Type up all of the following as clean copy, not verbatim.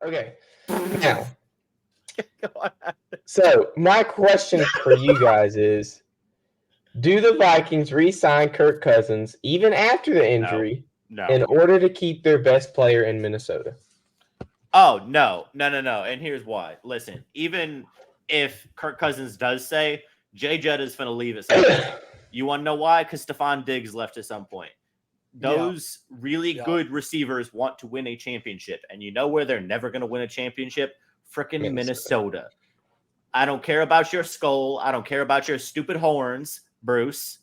Okay. Now, so my question for you guys is, do the Vikings re-sign Kirk Cousins even after the injury in order to keep their best player in Minnesota? Oh, no. And here's why. Listen, even if Kirk Cousins does say, Jay Jett is going to leave at some point. You want to know why? Because Stephon Diggs left at some point. Those really good receivers want to win a championship. And you know where they're never going to win a championship? Frickin' Minnesota. I don't care about your skull. I don't care about your stupid horns, Bruce.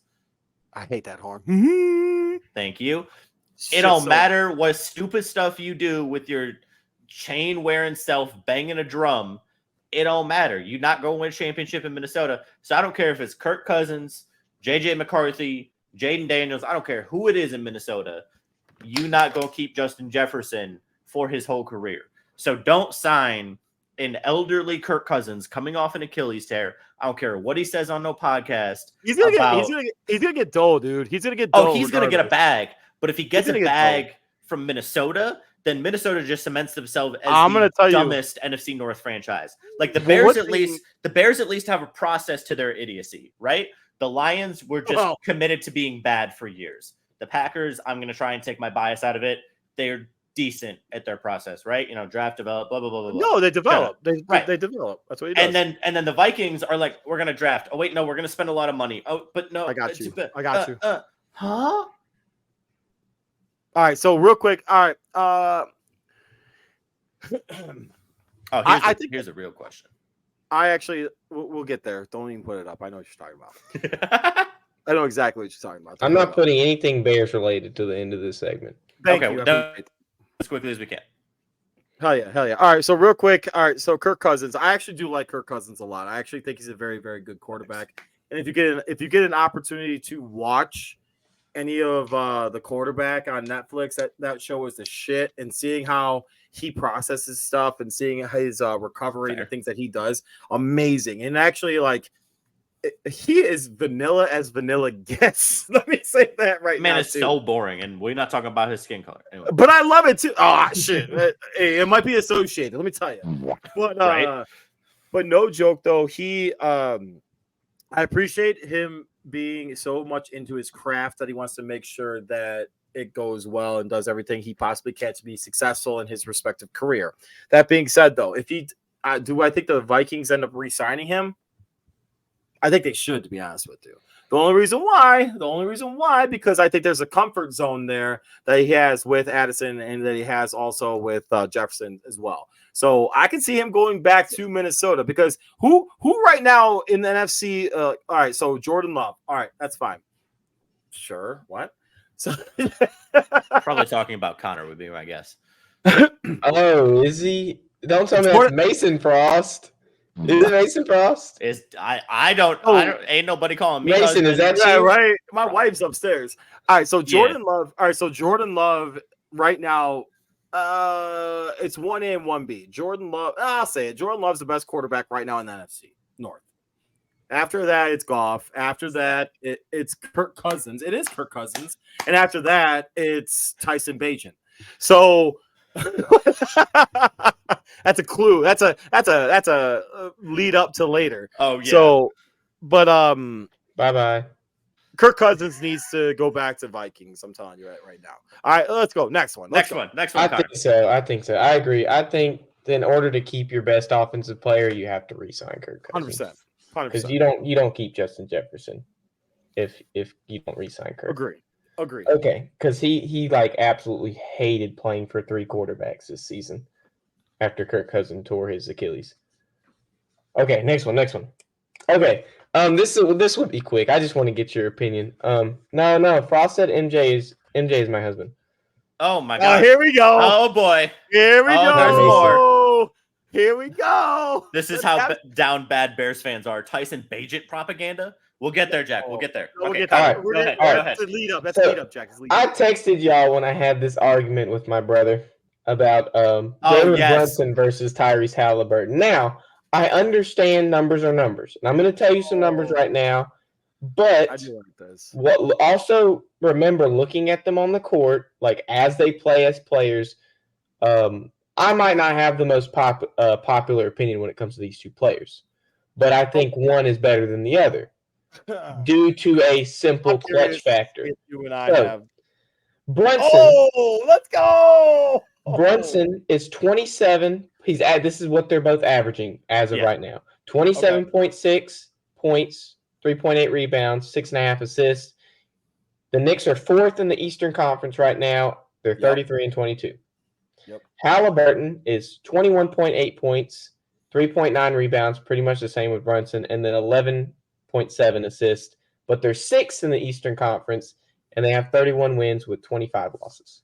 I hate that horn. Thank you. It don't matter what stupid stuff you do with your chain wearing self banging a drum. It don't matter. You're not going to win a championship in Minnesota. So I don't care if it's Kirk Cousins, JJ McCarthy, Jaden Daniels. I don't care who it is in Minnesota. You're not going to keep Justin Jefferson for his whole career. So don't sign an elderly Kirk Cousins coming off an Achilles tear. I don't care what he says on no podcast. He's gonna get dull, dude. He's gonna get dull. Oh, he's gonna get a bag. But if he gets a bag from Minnesota, then Minnesota just cements themselves as the dumbest NFC North franchise. Like the Bears the Bears at least have a process to their idiocy, right? The Lions were just committed to being bad for years. The Packers, I'm going to try and take my bias out of it. They're decent at their process, right? Draft, develop, blah, blah, blah, blah. No, they develop. They develop. That's what he does. And then the Vikings are like, we're going to draft. Oh, wait, no, we're going to spend a lot of money. Oh, but no. I got you. Huh? All right, so real quick. All right. Here's a real question. I actually, we'll get there. Don't even put it up. I know what you're talking about. I know exactly what you're talking about. I'm not putting anything Bears related to the end of this segment. Thank you. As quickly as we can. Hell yeah. All right, so real quick. All right, so Kirk Cousins. I actually do like Kirk Cousins a lot. I actually think he's a very, very good quarterback. And if you get an opportunity to watch any of the quarterback on Netflix, that show is the shit. And seeing how he processes stuff and seeing his recovery and the things that he does, amazing. And actually, like, he is vanilla as vanilla gets. Let me say that right now. Man, it's so boring, and we're not talking about his skin color. Anyway. But I love it too. Oh shit! It might be associated. Let me tell you. But but no joke though. I appreciate him being so much into his craft that he wants to make sure that it goes well and does everything he possibly can to be successful in his respective career. That being said, though, I think the Vikings end up re-signing him? I think they should, to be honest with you. The only reason why, because I think there's a comfort zone there that he has with Addison and that he has also with Jefferson as well. So I can see him going back to Minnesota because who right now in the NFC? All right, so Jordan Love. All right, that's fine. Sure. What? So probably talking about Connor would be my guess. Oh, is he? Don't tell me that's Mason Frost. Is it Mason Frost? I don't ain't nobody calling me Mason. husband. Is that yeah, you? right? My wife's upstairs. All right, so Jordan Love. All right, so Jordan Love right now. It's 1A and 1B. Jordan Love. I'll say it. Jordan Love's the best quarterback right now in the NFC North. After that, it's Goff. After that, it's Kirk Cousins. It is Kirk Cousins, and after that, it's Tyson Bagent. So. That's a clue. That's a lead up to later. Oh yeah. So, but bye. Kirk Cousins needs to go back to Vikings. I'm telling you right now. All right, let's go. Next one. Next one. I think so. I agree. I think in order to keep your best offensive player, you have to re-sign Kirk Cousins. 100%. Because you don't keep Justin Jefferson if you don't re-sign Kirk. Agree. Okay, because he like absolutely hated playing for three quarterbacks this season after Kirk Cousins tore his Achilles. Okay, next one. Okay, this would be quick. I just want to get your opinion. No, Frost said MJ is my husband. Oh my god! Here we go. Oh boy! Here we go. There's more. Here we go. This is how down bad Bears fans are. Tyson Bagent propaganda. We'll get there, Jack. We'll get there. Okay. All right. Go ahead. That's a lead up. That's a lead up, Jack. I texted y'all when I had this argument with my brother about Jalen Brunson versus Tyrese Halliburton. Now, I understand numbers are numbers. And I'm going to tell you some numbers right now. But I do like this. Also remember looking at them on the court, like as they play as players, I might not have the most popular opinion when it comes to these two players, but I think one is better than the other due to a simple clutch factor. If you and I So, have. Brunson. Oh, let's go! Brunson is 27. This is what they're both averaging as of right now. 27.6 points, 3.8 rebounds, 6.5 assists. The Knicks are fourth in the Eastern Conference right now. They're 33 and 22. Yep. Halliburton is 21.8 points, 3.9 rebounds, pretty much the same with Brunson, and then 11.7 assists. But they're sixth in the Eastern Conference, and they have 31 wins with 25 losses.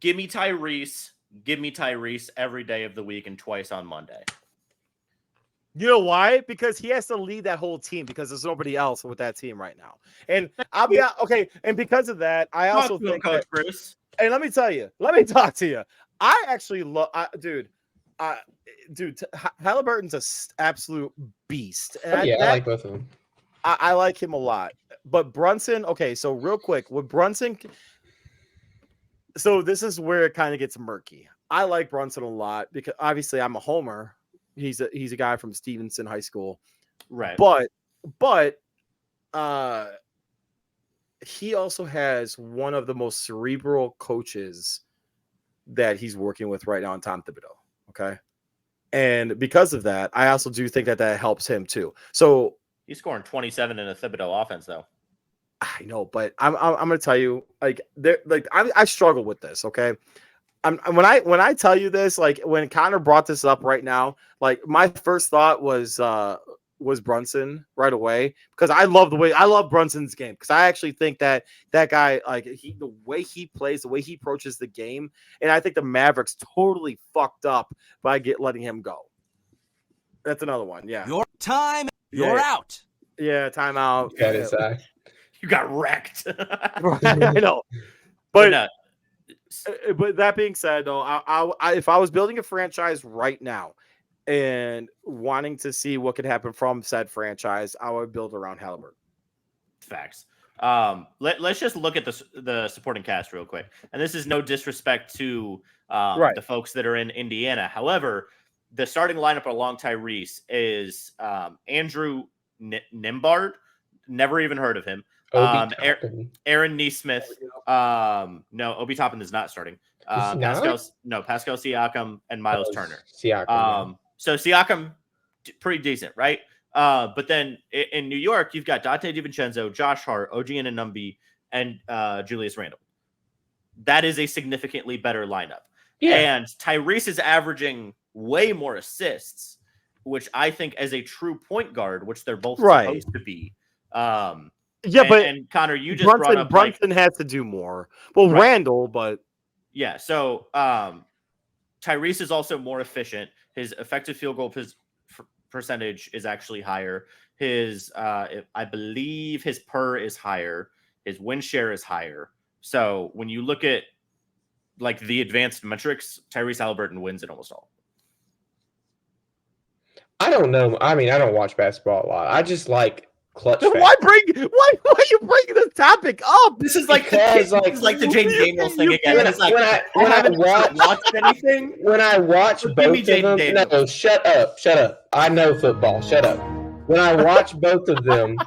Give me Tyrese. Give me Tyrese every day of the week and twice on Monday. You know why? Because he has to lead that whole team because there's nobody else with that team right now. And I'll be okay. And because of that, I also think Coach Bruce. And let me talk to you. I actually love, Halliburton's an absolute beast. And I like both of them. I like him a lot. But Brunson, okay, so real quick, with Brunson, so this is where it kind of gets murky. I like Brunson a lot because obviously I'm a homer. He's a guy from Stevenson High School, right? But he also has one of the most cerebral coaches that he's working with right now in Tom Thibodeau. Okay, and because of that, I also do think that helps him too. So he's scoring 27 in a Thibodeau offense, though. I know, but I'm going to tell you, I struggle with this. Okay. When I tell you this, like when Connor brought this up right now, like my first thought was Brunson right away because I love Brunson's game because I actually think that guy, like the way he plays, the way he approaches the game, and I think the Mavericks totally fucked up by letting him go. That's another one. Yeah. Your time. You're out. Yeah. Timeout. You got wrecked. I know. But that being said, though, I if I was building a franchise right now and wanting to see what could happen from said franchise, I would build around Halliburton. Facts. Let's just look at the supporting cast real quick. And this is no disrespect to the folks that are in Indiana. However, the starting lineup along Tyrese is Andrew Nembhard. Never even heard of him. Aaron Nesmith. No, Obi Toppin is not starting. Pascal Siakam and Miles Turner. Siakam. So Siakam, pretty decent, right? But then in New York, you've got Dante DiVincenzo, Josh Hart, OG Anunoby, and Julius Randle. That is a significantly better lineup. Yeah. And Tyrese is averaging way more assists, which I think as a true point guard, which they're both supposed to be. And Connor, you just brought up Brunson has to do more. Well, Randall, but yeah. So Tyrese is also more efficient. His effective field goal percentage is actually higher. His, I believe, his PER is higher. His win share is higher. So when you look at like the advanced metrics, Tyrese Halliburton wins it almost all. I don't know. I mean, I don't watch basketball a lot. I just like clutch. Why are you bringing this topic up? This is like the James Daniels thing again. It's like when I watched anything. When I watch both of them, no, shut up. I know football. Shut up. When I watch both of them,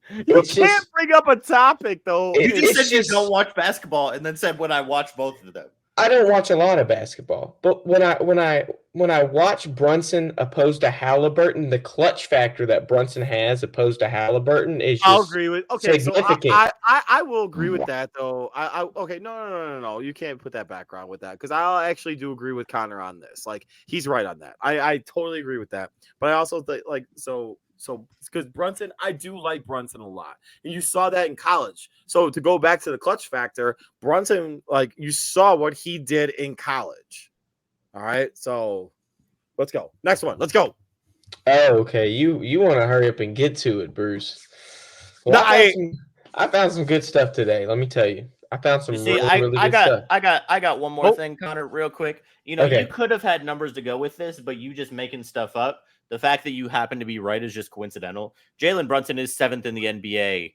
you can't bring up a topic though. You just said you don't watch basketball, and then said when I watch both of them. I don't watch a lot of basketball, but when I watch Brunson opposed to Halliburton, the clutch factor that Brunson has opposed to Halliburton is just I'll agree with significant. So I will agree with that though. No. You can't put that background with that because I actually do agree with Connor on this. Like he's right on that. I totally agree with that. But I also think so because Brunson, I do like Brunson a lot. And you saw that in college. So to go back to the clutch factor, Brunson, like you saw what he did in college. All right. So let's go. Next one. Let's go. Oh, okay. You want to hurry up and get to it, Bruce. Well, I found some good stuff today. Let me tell you. I found some really good stuff. I got one more thing, Connor, real quick. You know, you could have had numbers to go with this, but you just making stuff up. The fact that you happen to be right is just coincidental. Jalen Brunson is 7th in the NBA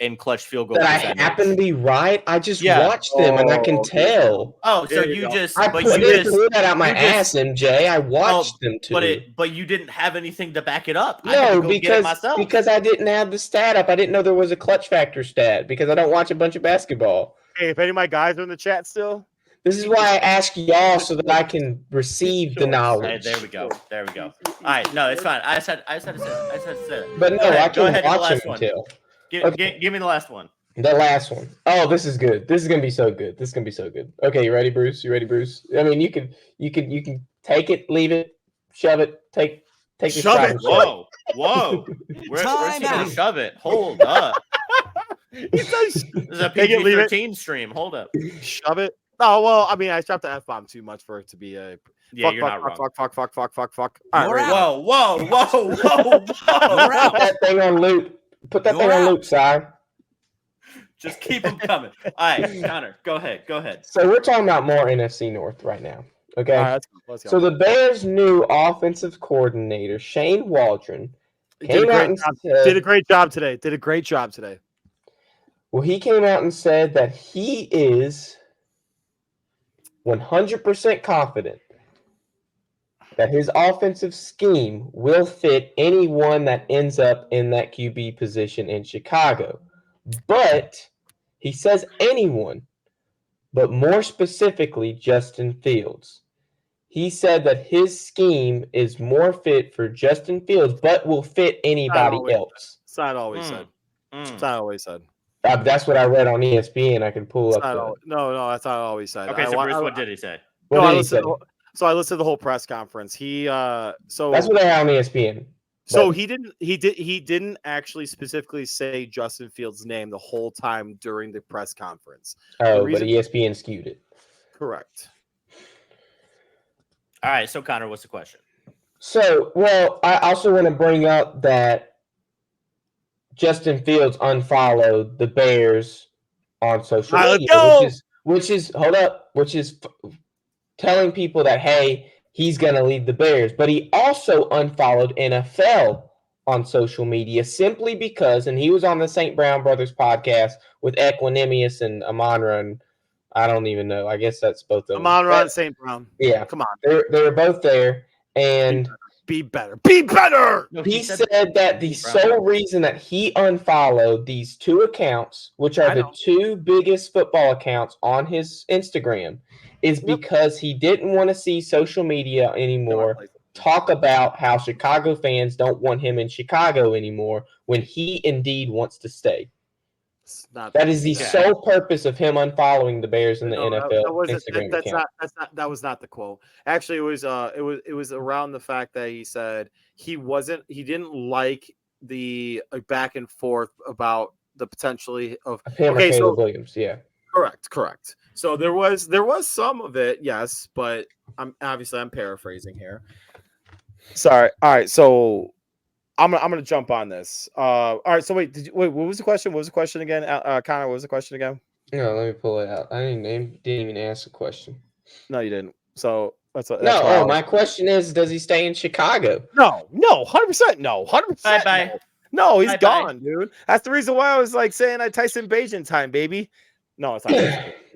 in clutch field goal That I percentage. happen to be right. I just Yeah. watched them and I can tell. Oh, so There you you go. just I but didn't you just pull that out my you just- ass, MJ. I watched them too. but you didn't have anything to back it up. I had to No, go get it myself. because I didn't have the stat up. I didn't know there was a clutch factor stat because I don't watch a bunch of basketball. Hey, if any of my guys are in the chat still, This is why I ask y'all so that I can receive the Sure. Hey, knowledge. there we go. There we go. All right, no, it's fine. I just had to say that. But no, Go ahead. I Go can ahead to the watch them last one. until Give me the last one. the last one. Oh, this is good. This is gonna be so good. This is gonna be so good. Okay, you ready, Bruce? You ready, Bruce? I mean, you can take it, leave it, shove it, take the Shove shot it. and shove it. Whoa. Where's Time he gonna out. shove it? Hold up. he says, This is a Take it, leave it. PG-13 stream. Hold up. shove it. Oh well, I mean, I dropped the F-bomb too much for it to be a Yeah, fuck, you're not wrong. fuck. All You're right, out. Whoa. You're Put out. that thing on loop. Put that You're thing on out. loop, Si. Just keep them coming. All right, Connor, go ahead. So we're talking about more NFC North right now. Okay. All right, let's go. So the Bears' new offensive coordinator, Shane Waldron, came out and said, Did a great job today. well, he came out and said that he is 100% confident that his offensive scheme will fit anyone that ends up in that QB position in Chicago. But he says anyone, but more specifically, Justin Fields. He said that his scheme is more fit for Justin Fields, but will fit anybody else. It's not always said. It's not always said. That's what I read on ESPN. I can pull It's up. not no, that's not always said. Okay, so Bruce, what did he say? What No, did I he listened. say? So I listened to the whole press conference. He so That's what they had on ESPN. so but- he didn't actually specifically say Justin Fields' name the whole time during the press conference. Oh, reason- but ESPN skewed it. Correct. All right, so Connor, what's the question? So, well, I also want to bring up that Justin Fields unfollowed the Bears on social All right, let's media, go! which is telling people that, hey, he's going to leave the Bears. But he also unfollowed NFL on social media simply because, and he was on the St. Brown Brothers podcast with Equanimous and Amonra, and I don't even know. I guess that's both of them. Amonra and St. Brown. Yeah, Come on. they were both there, and Be better. Be better. No, he said that the sole reason that he unfollowed these two accounts, which are I the know. two biggest football accounts on his Instagram, is because he didn't want to see social media anymore talk about how Chicago fans don't want him in Chicago anymore when he indeed wants to stay. That is the sole purpose of him unfollowing the Bears in the NFL Instagram account. That was not the quote. Actually, it was around the fact that he said he didn't like the back and forth about the potentially of Him or Caleb Williams, yeah. Correct. So there was some of it, yes, but I'm paraphrasing here. Sorry. All right, so I'm gonna jump on this. All right. So wait. What was the question? What was the question again? Connor, what was the question again? No, let me pull it out. I didn't even ask a question. No, you didn't. So that's my question is: does he stay in Chicago? No, 100%. No, 100%. Bye. No, he's Bye-bye. gone, dude. That's the reason why I was like saying I Tyson Bajan time, baby. No, it's not.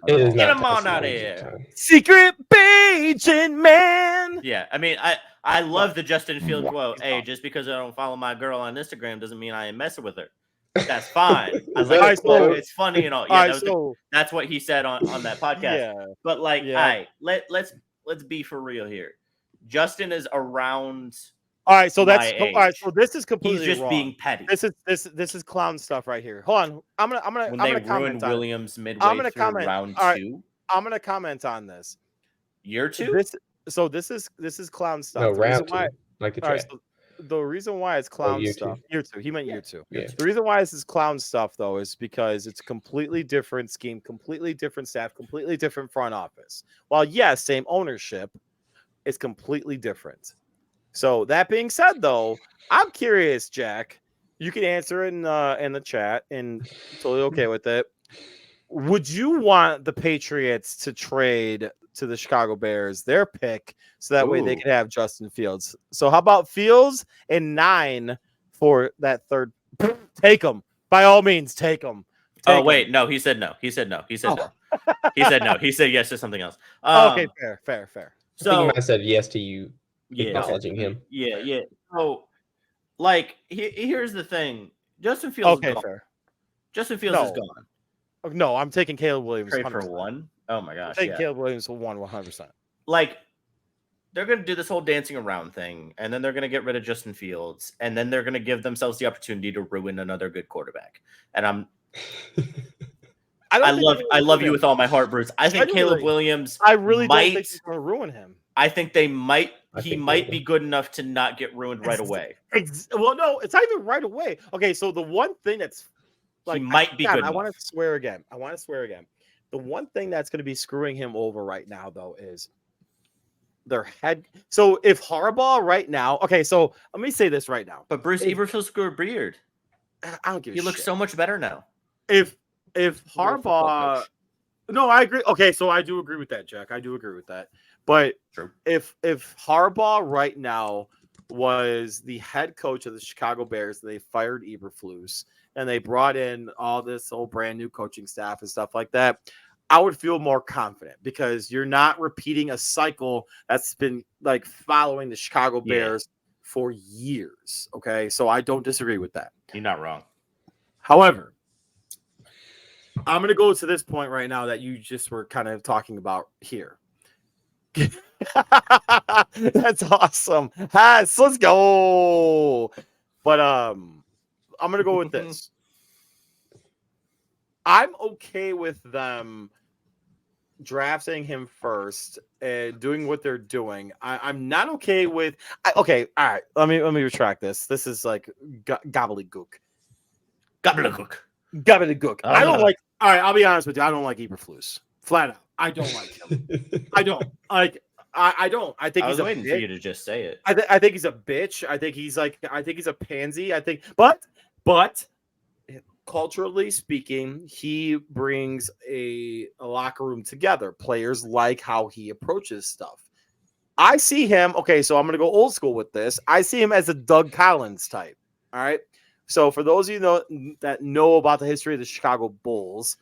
It is Get not him on Tyson out of Bajan here. time. Secret Bajan man. Yeah, I mean, I love the Justin Field quote. Hey, just because I don't follow my girl on Instagram doesn't mean I ain't messing with her. That's fine. I Is like that it. a quote? It's funny and all. Yeah, All right, that's what he said on that podcast. Yeah. But like, Yeah. all right, let's be for real here. Justin is around. All right, so that's my all right. age. So this is completely He's just wrong. being petty. This is clown stuff right here. Hold on, I'm gonna When I'm they gonna ruined comment on it. Williams midway I'm gonna through comment. round All right. 2. I'm gonna comment on this. Year 2. This is clown stuff. No, The reason round two. why- Like the all right, track. so the reason why it's clown year stuff. two. Year 2. He meant year 2. Yeah. The reason why this is clown stuff though is because it's a completely different scheme, completely different staff, completely different front office. While yes, same ownership, it's completely different. So that being said, though, I'm curious, Jack. You can answer in the chat, and totally okay with it. Would you want the Patriots to trade to the Chicago Bears their pick so that way they Ooh. could have Justin Fields? So how about Fields and 9 for that third? Take them. By all means, take him. Oh wait, no, he said no. He said no. He said no. He said no. He said yes to something else. Okay, fair. I think he might have said yes to you yeah, acknowledging him. Yeah. So, like, here's the thing: Justin Fields is gone. Fair. Justin Fields is gone. No, I'm taking Caleb Williams. Trade 100%. for one. Oh my gosh, Take Caleb Williams for 100%. Like, they're going to do this whole dancing around thing, and then they're going to get rid of Justin Fields, and then they're going to give themselves the opportunity to ruin another good quarterback. And I love you with all my heart, Bruce. I think Caleb Williams. I really don't think he's going to ruin him. I think they might. He might be good enough to not get ruined right away. Well, no, it's not even right away. Okay, so the one thing that's like, he might be good. I want to swear again. The one thing that's going to be screwing him over right now, though, is their head. So if Harbaugh right now, okay, so let me say this right now. But Bruce Eberflus grew a beard. I don't give a shit. He looks so much better now. If Harbaugh, no, I agree. Okay, so I do agree with that, Jack. I do agree with that. But True. if Harbaugh right now was the head coach of the Chicago Bears, they fired Eberflus and they brought in all this whole brand new coaching staff and stuff like that, I would feel more confident because you're not repeating a cycle that's been like following the Chicago Bears for years. Okay, so I don't disagree with that. You're not wrong. However, I'm going to go to this point right now that you just were kind of talking about here. That's awesome. Let's go. But I'm going to go with this. I'm okay with them drafting him first and doing what they're doing. I'm not okay with. Okay, all right. Let me retract this. This is like gobbledygook. Gobbledygook. I don't like. All right, I'll be honest with you. I don't like Eberflus. Flat out, I don't like him. I don't like. I don't. I think he's waiting for you to just say it. I think he's a bitch. I think he's a pansy. But culturally speaking, he brings a locker room together. Players like how he approaches stuff. I see him. Okay, so I'm going to go old school with this. I see him as a Doug Collins type. All right. So for those of you that know about the history of the Chicago Bulls,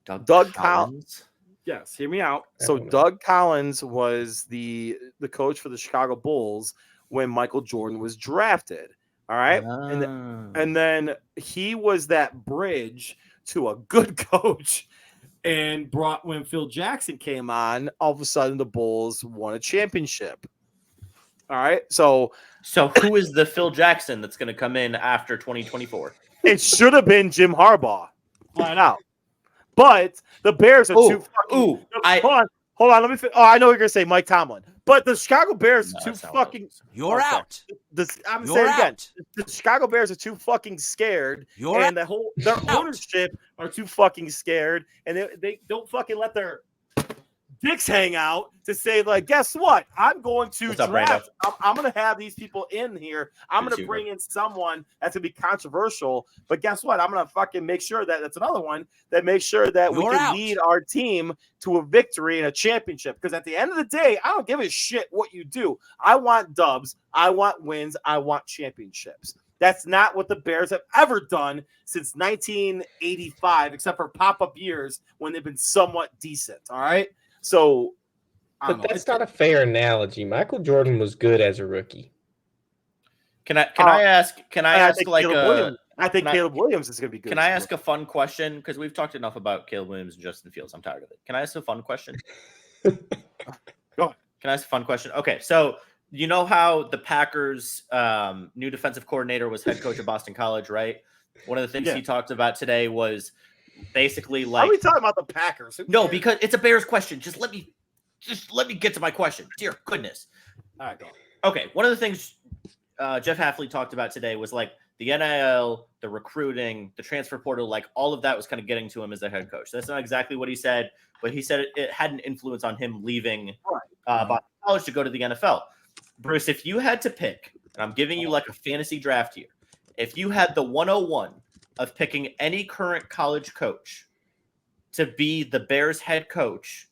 Doug Collins. Yes, hear me out. So Doug Collins was the coach for the Chicago Bulls when Michael Jordan was drafted. All right. And then he was that bridge to a good coach and when Phil Jackson came on, all of a sudden the Bulls won a championship. All right. So who is the Phil Jackson that's going to come in after 2024? It should have been Jim Harbaugh. Flat out. But the Bears are too fucking. Hold on. Let me. I know what you're gonna say, Mike Tomlin. But the Chicago Bears are too fucking. You're out. I'm saying again. The Chicago Bears are too fucking scared, and their ownership are too fucking scared, and they don't fucking let their dicks hang out to say, like, guess what? I'm going to draft. I'm going to have these people in here. I'm going to bring in someone that's going to be controversial. But guess what? I'm going to fucking make sure that's another one that makes sure that we can lead our team to a victory and a championship. Because at the end of the day, I don't give a shit what you do. I want dubs. I want wins. I want championships. That's not what the Bears have ever done since 1985, except for pop-up years when they've been somewhat decent. All right? So, but that's not a fair analogy. Michael Jordan was good as a rookie. Can I ask like I think Caleb Williams is going to be good. Can I ask a fun question? Because we've talked enough about Caleb Williams and Justin Fields. I'm tired of it. Can I ask a fun question? Go ahead. Can I ask a fun question? Okay, so you know how the Packers' new defensive coordinator was head coach of Boston College, right? One of the things he talked about today was basically like. Are we talking about the Packers? No, because it's a Bears question. Just let me get to my question. Dear goodness. All right, go on. Okay, one of the things Jeff Hafley talked about today was like the NIL, the recruiting, the transfer portal, like all of that was kind of getting to him as a head coach. That's not exactly what he said, but he said it had an influence on him leaving Boston College to go to the NFL. Bruce, if you had to pick, and I'm giving you like a fantasy draft here, if you had the 101 of picking any current college coach to be the Bears head coach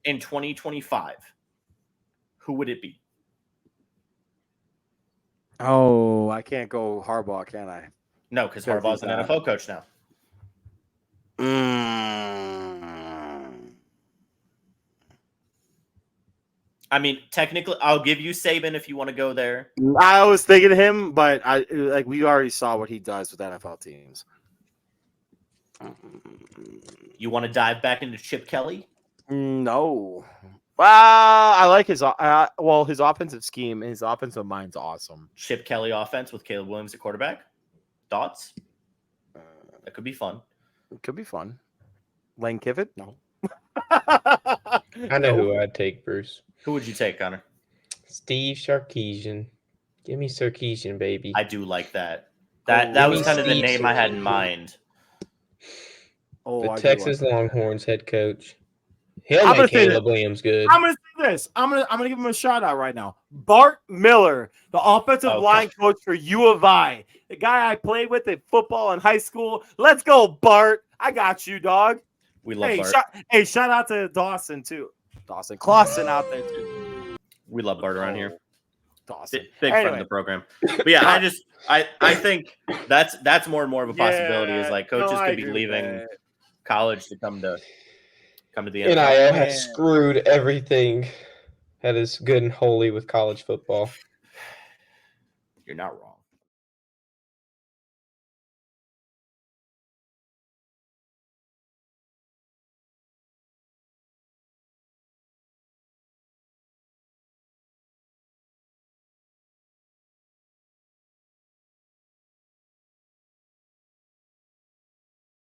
in 2025, who would it be? Oh, I can't go Harbaugh, can I? No, because Because Harbaugh's he's an not. NFL coach now. I mean, technically, I'll give you Saban if you want to go there. I was thinking him, but we already saw what he does with NFL teams. You want to dive back into Chip Kelly? No. Well, I like his his offensive scheme. His offensive mind's awesome. Chip Kelly offense with Caleb Williams at quarterback? Thoughts? That could be fun. It could be fun. Lane Kiffin? No. I know who I'd take, Bruce. Who would you take, Connor? Steve Sarkisian. Give me Sarkisian, baby. I do like that. That was kind of the Steve name I had in Sarkisian. mind. Oh, The I do Texas like that. Longhorns head coach. He'll I'm gonna make say Caleb Williams good. I'm gonna say this. I'm gonna give him a shout out right now. Bart Miller, the offensive line coach for U of I, the guy I played with in football in high school. Let's go, Bart. I got you, dog. We love Bart. Shout out to Dawson too. Dawson Clausen out there too. We love Bart around here. Dawson, big friend of the program. But yeah, I think that's more and more of a possibility. Is like coaches could be leaving college to come to the NFL. NIL has screwed everything that is good and holy with college football. You're not wrong.